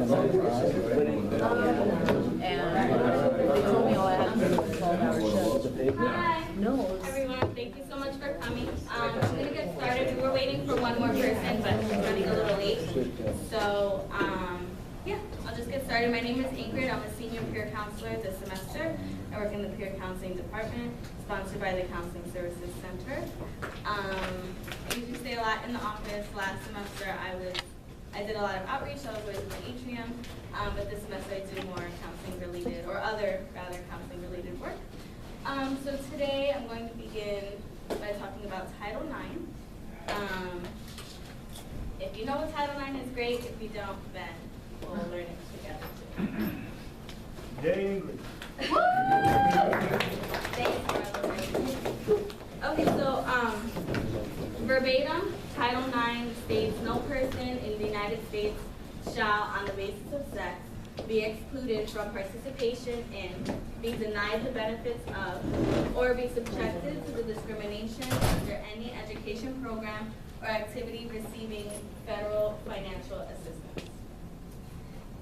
they told me all I had to do was 12-hour shift. Hi. No. Everyone, thank you so much for coming. I'm going to get started. We were waiting for one more person, but it's running a little late. So, yeah, I'll just get started. My name is Ingrid. I'm a senior peer counselor this semester. I work in the peer counseling department, sponsored by the Counseling Services Center. I usually stay a lot in the office. Last semester, I did a lot of outreach. I was always in the atrium, but this semester I do more counseling related, or other rather counseling related work. So today I'm going to begin by talking about Title IX. If you know what Title IX is, great. If you don't, then we'll learn it together too. Yay, Ingrid. Thanks, Marlo. Okay, so verbatim, Title IX states no person in the United States shall, on the basis of sex, be excluded from participation in, be denied the benefits of, or be subjected to the discrimination under any education program or activity receiving federal financial assistance.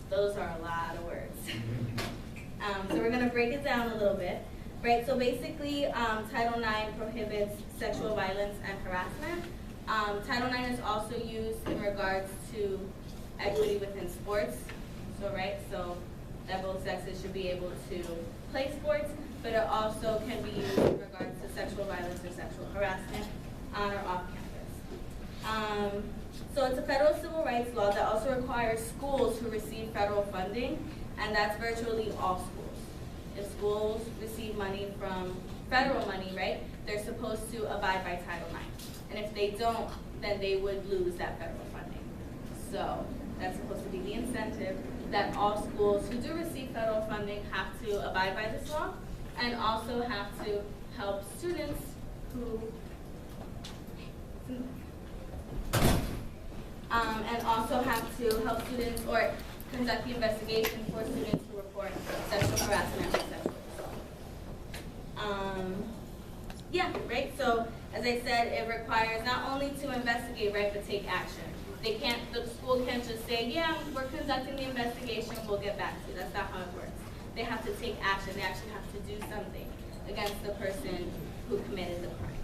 Those are a lot of words. So we're going to break it down a little bit. Right, so basically, Title IX prohibits sexual violence and harassment. Title IX is also used in regards to equity within sports. So that both sexes should be able to play sports, but it also can be used in regards to sexual violence or sexual harassment on or off campus. So it's a federal civil rights law that also requires schools to receive federal funding, and that's virtually all schools. If schools receive money from federal money, right, they're supposed to abide by Title IX. And if they don't, then they would lose that federal funding. So that's supposed to be the incentive that all schools who do receive federal funding have to abide by this law, and also have to help students who, and also have to help students or conduct the investigation for students who report sexual harassment or sexual assault. Yeah, right? So, as I said, it requires not only to investigate, right, but take action. The school can't just say, yeah, we're conducting the investigation, we'll get back to you. That's not how it works. They have to take action. They actually have to do something against the person who committed the crime.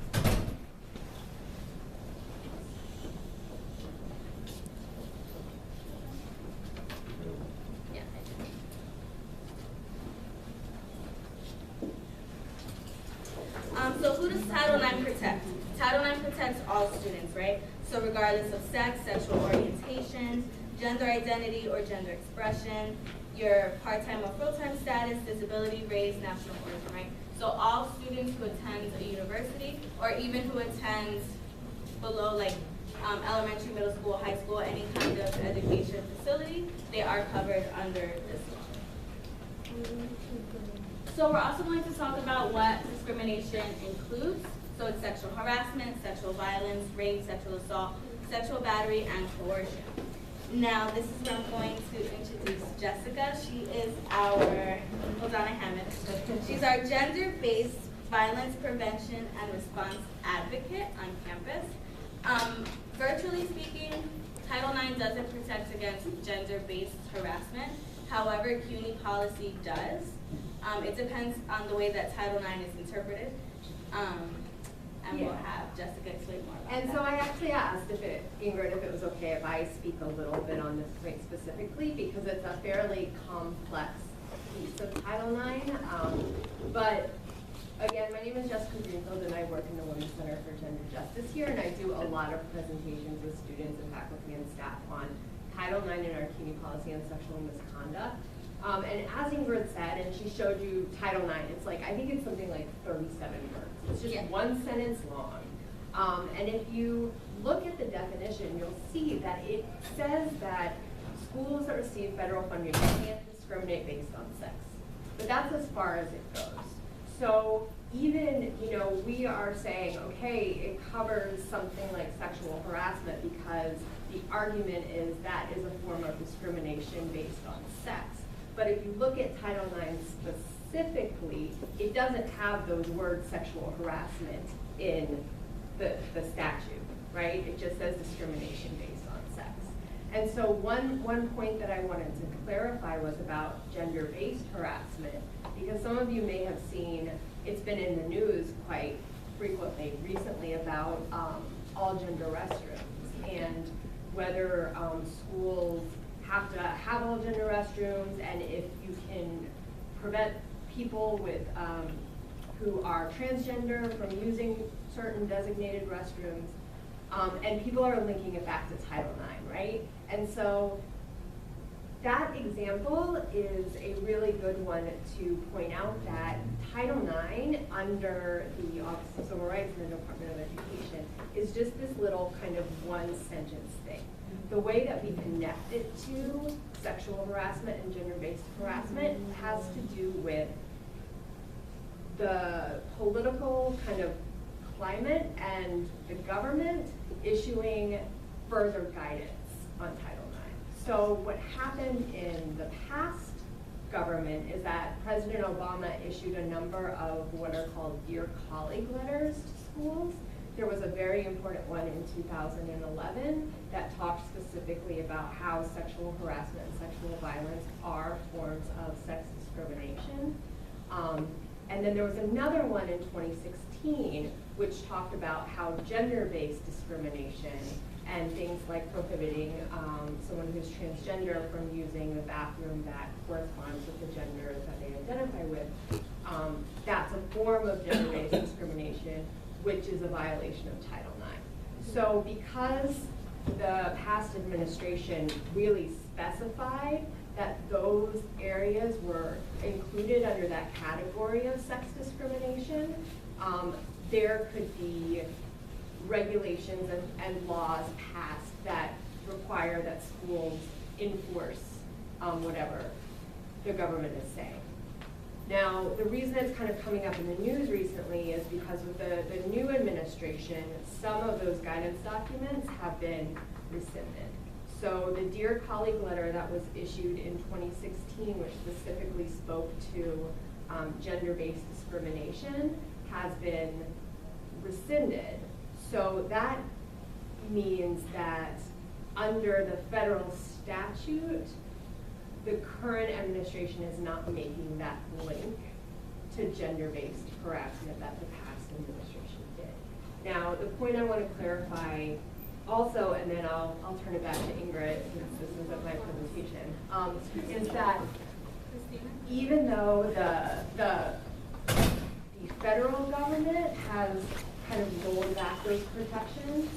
So who does Title IX protect? Title IX protects all students, right? So regardless of sex, sexual orientation, gender identity or gender expression, your part-time or full-time status, disability, race, national origin, right? So all students who attend a university, or even who attend below like elementary, middle school, high school, any kind of education facility, they are covered under this law. So we're also going to talk about what discrimination includes. So it's sexual harassment, sexual violence, rape, sexual assault, sexual battery, and coercion. Now, this is where I'm going to introduce Jessica. She is our, hold on, I have it. She's our gender-based violence prevention and response advocate on campus. Virtually speaking, Title IX doesn't protect against gender-based harassment. However, CUNY policy does. It depends on the way that Title IX is interpreted. And we'll have Jessica explain more about that. And so I actually asked Ingrid, if it was okay if I speak a little bit on this point specifically, because it's a fairly complex piece of Title IX. But again, my name is Jessica Greenfield, and I work in the Women's Center for Gender Justice here, and I do a lot of presentations with students and faculty and staff on Title IX and our CUNY policy on sexual misconduct. And as Ingrid said, and she showed you Title IX, it's like, I think it's something like 37 words. It's just one sentence long. And if you look at the definition, you'll see that it says that schools that receive federal funding can't discriminate based on sex. But that's as far as it goes. So even, we are saying, okay, it covers something like sexual harassment because the argument is that is a form of discrimination based on sex. But if you look at Title IX specifically, it doesn't have those words sexual harassment in the statute, right? It just says discrimination based on sex. And so one point that I wanted to clarify was about gender-based harassment, because some of you may have seen, it's been in the news quite frequently recently about all gender restrooms and whether schools have to have all gender restrooms, and if you can prevent people with who are transgender from using certain designated restrooms. And people are linking it back to Title IX, right? And so that example is a really good one to point out that Title IX under the Office of Civil Rights and the Department of Education is just this little kind of one sentence thing. The way that we connect it to sexual harassment and gender-based harassment has to do with the political kind of climate and the government issuing further guidance on Title IX. So what happened in the past government is that President Obama issued a number of what are called Dear Colleague letters to schools. There was a very important one in 2011 that talked specifically about how sexual harassment and sexual violence are forms of sex discrimination. And then there was another one in 2016 which talked about how gender-based discrimination and things like prohibiting someone who's transgender from using the bathroom that corresponds with the gender that they identify with, that's a form of gender-based discrimination, which is a violation of Title IX. So because the past administration really specified that those areas were included under that category of sex discrimination, there could be regulations and laws passed that require that schools enforce whatever the government is saying. Now, the reason it's kind of coming up in the news recently is because with the new administration, some of those guidance documents have been rescinded. So the Dear Colleague letter that was issued in 2016, which specifically spoke to gender-based discrimination, has been rescinded. So that means that under the federal statute, the current administration is not making that link to gender-based harassment that the past administration did. Now, the point I want to clarify also, and then I'll turn it back to Ingrid since this isn't my presentation, is that even though the federal government has kind of rolled back those protections,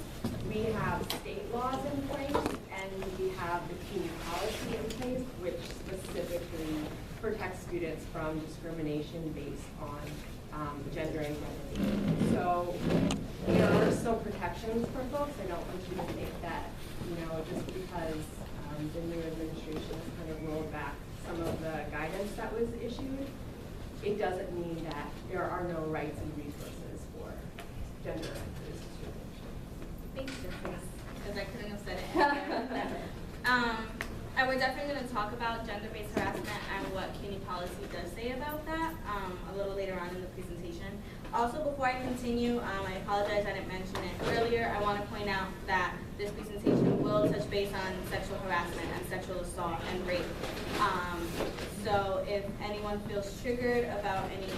we have state laws in place and we have the community policy in place which specifically protects students from discrimination based on gender identity. So there are still protections for folks. I don't want you to think that, just because the new administration has kind of rolled back some of the guidance that was issued, it doesn't mean that there are no rights and resources for gender identity discrimination. Thanks, because I couldn't have said it better. And we're definitely going to talk about gender-based harassment and what community policy does say about that a little later on in the presentation. Also, before I continue, I apologize I didn't mention it earlier. I want to point out that this presentation will touch base on sexual harassment and sexual assault and rape. So if anyone feels triggered about any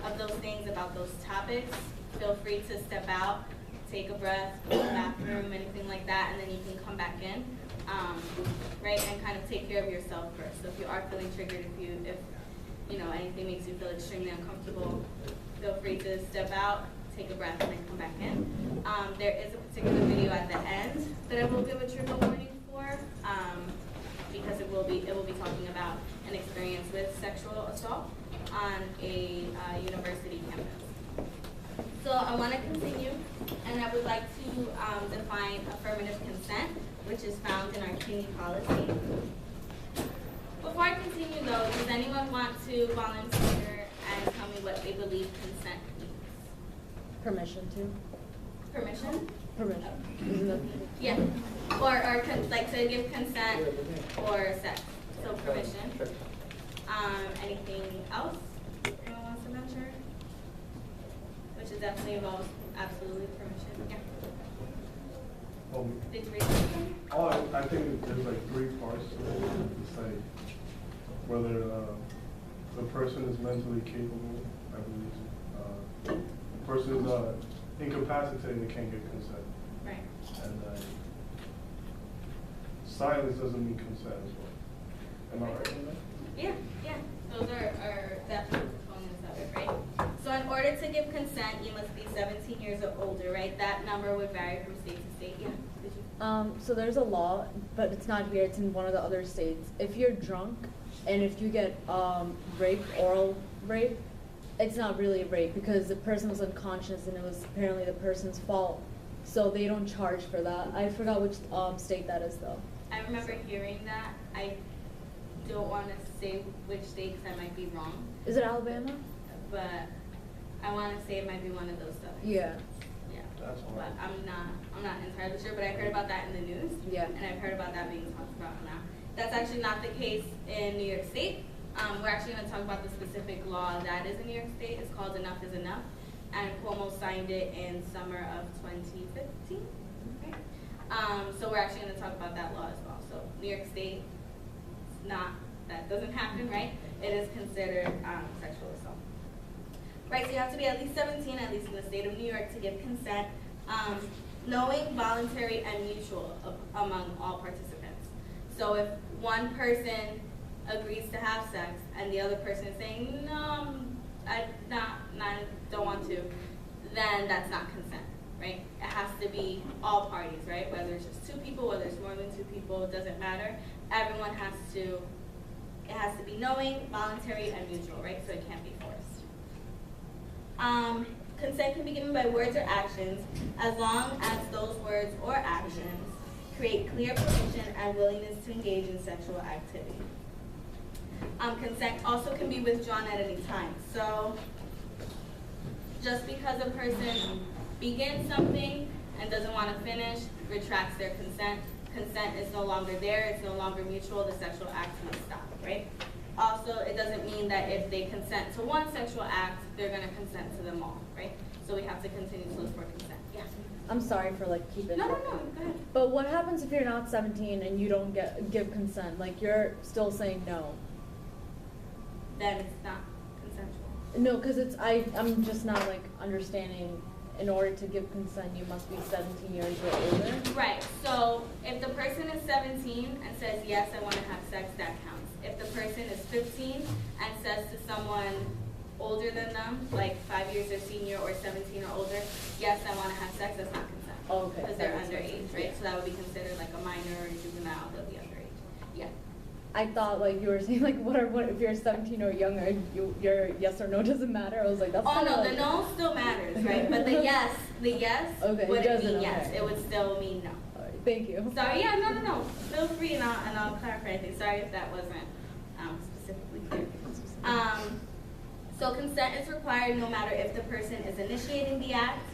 of those things, about those topics, feel free to step out, take a breath, go to the bathroom, anything like that, and then you can come back in, right, and kind of take care of yourself first. So if you are feeling triggered, if anything makes you feel extremely uncomfortable, feel free to step out, take a breath, and then come back in. There is a particular video at the end that I will give a trigger warning for, because it will be talking about an experience with sexual assault on a university campus. So I want to continue, and I would like to define affirmative consent, which is found in our community policy. Before I continue though, does anyone want to volunteer and tell me what they believe consent means? Permission to? Permission? Permission. Yeah. Or like to give consent or sex. So permission. Anything else anyone wants to mention? Which is definitely involves absolutely permission. Yeah. Did you read something? I think there's like three parts to it. It's like whether the person is mentally capable, I believe. The person is incapacitated and can't get consent. Right. And silence doesn't mean consent as well. Am I right with that? Yeah, yeah. Those are definitely components of it, right? So in order to give consent, you must be 17 years or older, right? That number would vary from state to state. Yeah. Did you? So there's a law, but it's not here, it's in one of the other states. If you're drunk and if you get rape, oral rape, it's not really rape because the person was unconscious and it was apparently the person's fault. So they don't charge for that. I forgot which state that is though. I remember hearing that. I don't want to say which state because I might be wrong, Is it Alabama? but I want to say it might be one of those southern. Yeah. Yeah. That's all But right. I'm not entirely sure, but I heard about that in the news. Yeah. And I've heard about that being talked about now. That's actually not the case in New York State. We're actually going to talk about the specific law that is in New York State. It's called Enough is Enough. And Cuomo signed it in summer of 2015. Okay. So we're actually going to talk about that law as well. So New York State, that doesn't happen, right? It is considered sexual assault. Right, so you have to be at least 17, at least in the state of New York, to give consent. Knowing, voluntary, and mutual among all participants. So if one person agrees to have sex and the other person is saying, no, I don't want to, then that's not consent, right? It has to be all parties, right? Whether it's just 2 people, whether it's more than 2 people, it doesn't matter. Everyone has to, it has to be knowing, voluntary, and mutual, right? So it can't be forced. Consent can be given by words or actions as long as those words or actions create clear permission and willingness to engage in sexual activity. Consent also can be withdrawn at any time. So just because a person begins something and doesn't want to finish, retracts their consent, consent is no longer there, it's no longer mutual, the sexual act must stop, right? Also, it doesn't mean that if they consent to one sexual act, they're going to consent to them all, right? So we have to continue to look for consent. Yeah. I'm sorry for like keeping. No, go ahead. But what happens if you're not 17 and you don't give consent? Like you're still saying no. Then it's not consensual. No, because I'm just not like understanding. In order to give consent, you must be 17 years or older. Right. So if the person is 17 and says yes, I want to have sex, that counts. If the person is 15 and says to someone older than them, like 5 years their senior or 17 or older, yes, I want to have sex, that's not consent. Oh, okay. Because they're underage, right? So that would be considered like a minor or a juvenile, they'll be underage. Yeah. I thought like you were saying like what if you're 17 or younger, your yes or no doesn't matter. I was like that's. Oh no, like, the no still matters, right? But the yes okay, wouldn't mean yes. okay. It would still mean no. All right, thank you. Sorry, yeah, no. Feel free, and I'll clarify anything. Sorry if that wasn't specifically clear. So consent is required no matter if the person is initiating the act,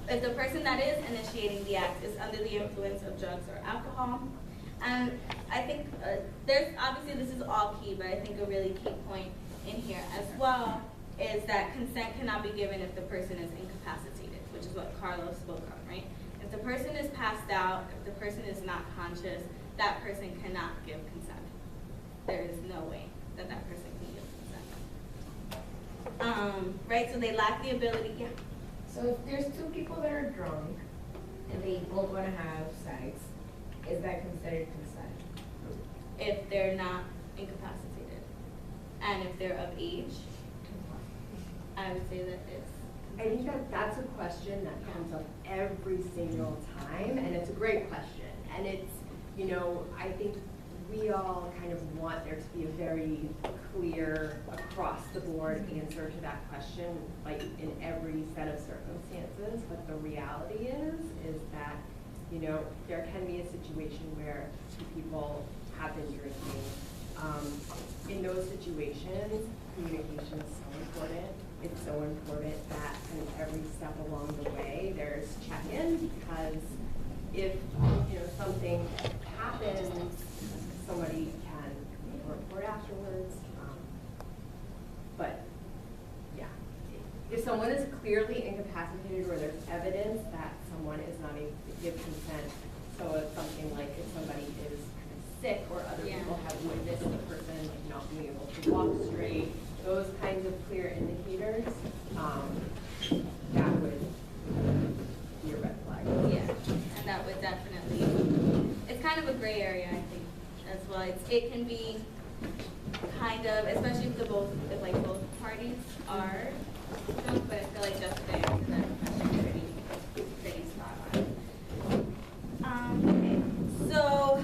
if the person that is initiating the act is under the influence of drugs or alcohol. And I think there's, obviously this is all key, but I think a really key point in here as well is that consent cannot be given if the person is incapacitated, which is what Carlos spoke on, right? If the person is passed out, if the person is not conscious, that person cannot give consent. There is no way that that person can give consent. Right, so they lack the ability, yeah. So if there's 2 people that are drunk and they both want to have sex, is that considered consent? If they're not incapacitated. And if they're of age, I would say that it's. I think that's a question that comes up every single time, and it's a great question. And it's, I think we all kind of want there to be a very clear, across the board answer to that question, like in every set of circumstances. But the reality is that, there can be a situation where 2 people have been drinking. In those situations, communication is so important. It's so important that kind of every step along the way there's check-in, because if something happens, somebody can report afterwards. But yeah, if someone is clearly incapacitated or there's evidence that someone is not able to give consent, people have witnessed the person like not being able to walk straight, those kinds of clear indicators, that would be a red flag. Yeah, and that would definitely, it's kind of a gray area, I think, as well. It can be kind of, especially if both parties are drunk, but I feel like just the answer to that question is pretty spot on. Okay, so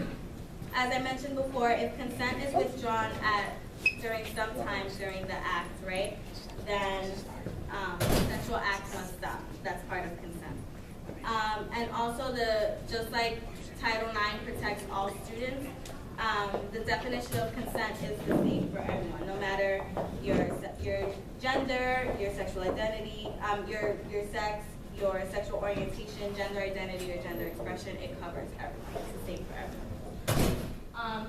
as I mentioned before, if consent is withdrawn sometimes during the act, right, then sexual act must stop. That's part of consent. And also, just like Title IX protects all students, the definition of consent is the same for everyone, no matter your gender, your sexual identity, your sex, your sexual orientation, gender identity, or gender expression. It covers everyone. It's the same for everyone.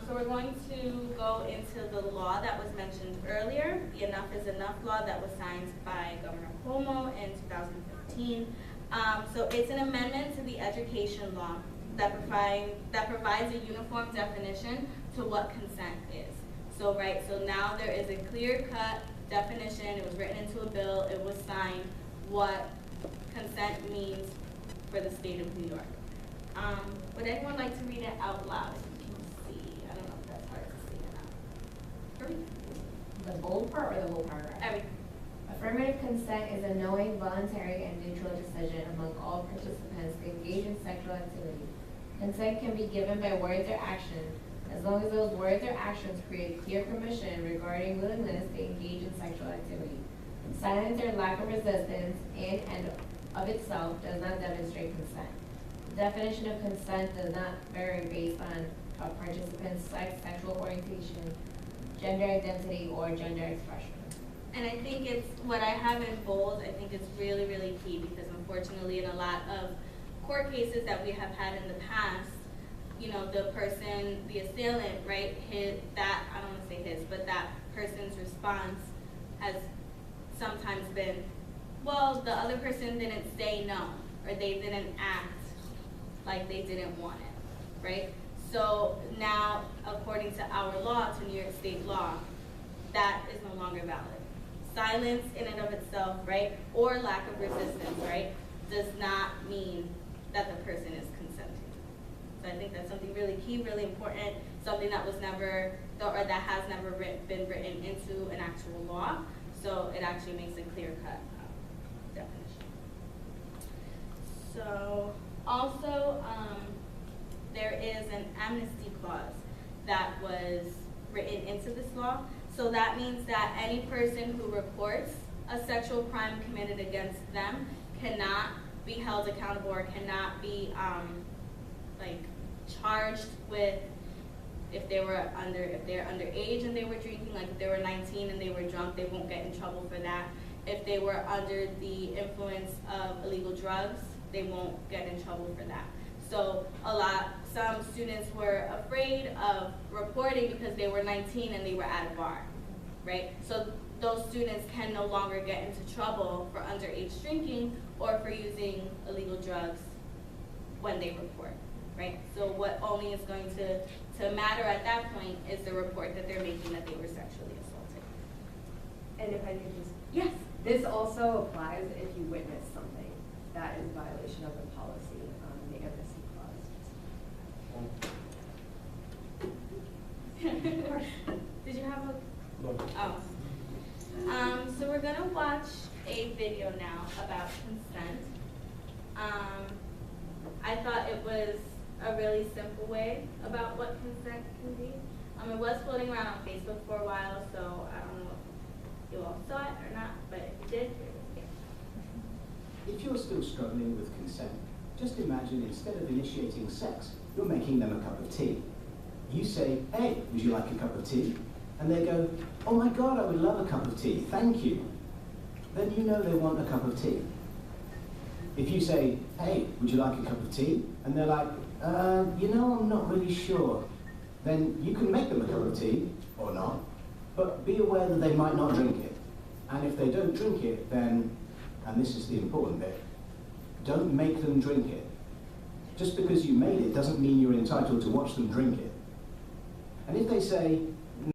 So we're going to go into the law that was mentioned earlier, the Enough is Enough law that was signed by Governor Cuomo in 2015. So it's an amendment to the education law that provides a uniform definition to what consent is. So now there is a clear-cut definition. It was written into a bill. It was signed. What consent means for the state of New York. Would anyone like to read it out loud? I don't know if that's hard to see or not. The bold part or the whole paragraph? Everything. Affirmative consent is a knowing, voluntary, and neutral decision among all participants to engage in sexual activity. Consent can be given by words or action, as long as those words or actions create clear permission regarding willingness to engage in sexual activity. Silence or lack of resistance in and of itself does not demonstrate consent. The definition of consent does not vary based on a participant's sex, sexual orientation, gender identity, or gender expression. And I think it's, what I have in bold, I think it's really, really key, because unfortunately in a lot of court cases that we have had in the past, the person, the assailant, right, I don't want to say his, but that person's response has sometimes been, well, the other person didn't say no, or they didn't act like they didn't want it, right? So now, according to our law, to New York State law, that is no longer valid. Silence in and of itself, right, or lack of resistance, right, does not mean that the person is consenting. So I think that's something really key, really important, something that was never, or that has never been written into an actual law. So it actually makes a clear-cut definition. So also, there is an amnesty clause that was written into this law. So that means that any person who reports a sexual crime committed against them cannot be held accountable or cannot be charged with, if they're underage and they were drinking, like if they were 19 and they were drunk, they won't get in trouble for that. If they were under the influence of illegal drugs, they won't get in trouble for that. So some students were afraid of reporting because they were 19 and they were at a bar, right? So those students can no longer get into trouble for underage drinking or for using illegal drugs when they report, right? So what only is going to matter at that point is the report that they're making that they were sexually assaulted. And if I could just, Yes. this also applies if you witness something that is a violation of the policy, the amnesty clause. Did you have a? No. Oh. So we're gonna watch a video now about consent. I thought it was a really simple way about what consent can be. It was floating around on Facebook for a while, so I don't know if you all saw it or not, but if you did, here it is. If you're still struggling with consent, just imagine instead of initiating sex, you're making them a cup of tea. You say, hey, would you like a cup of tea? And they go, oh my God, I would love a cup of tea, thank you. Then you know they want a cup of tea. If you say, hey, would you like a cup of tea? And they're like, I'm not really sure. Then you can make them a cup of tea, or not, but be aware that they might not drink it. And if they don't drink it, then, and this is the important bit, don't make them drink it. Just because you made it doesn't mean you're entitled to watch them drink it. And if they say,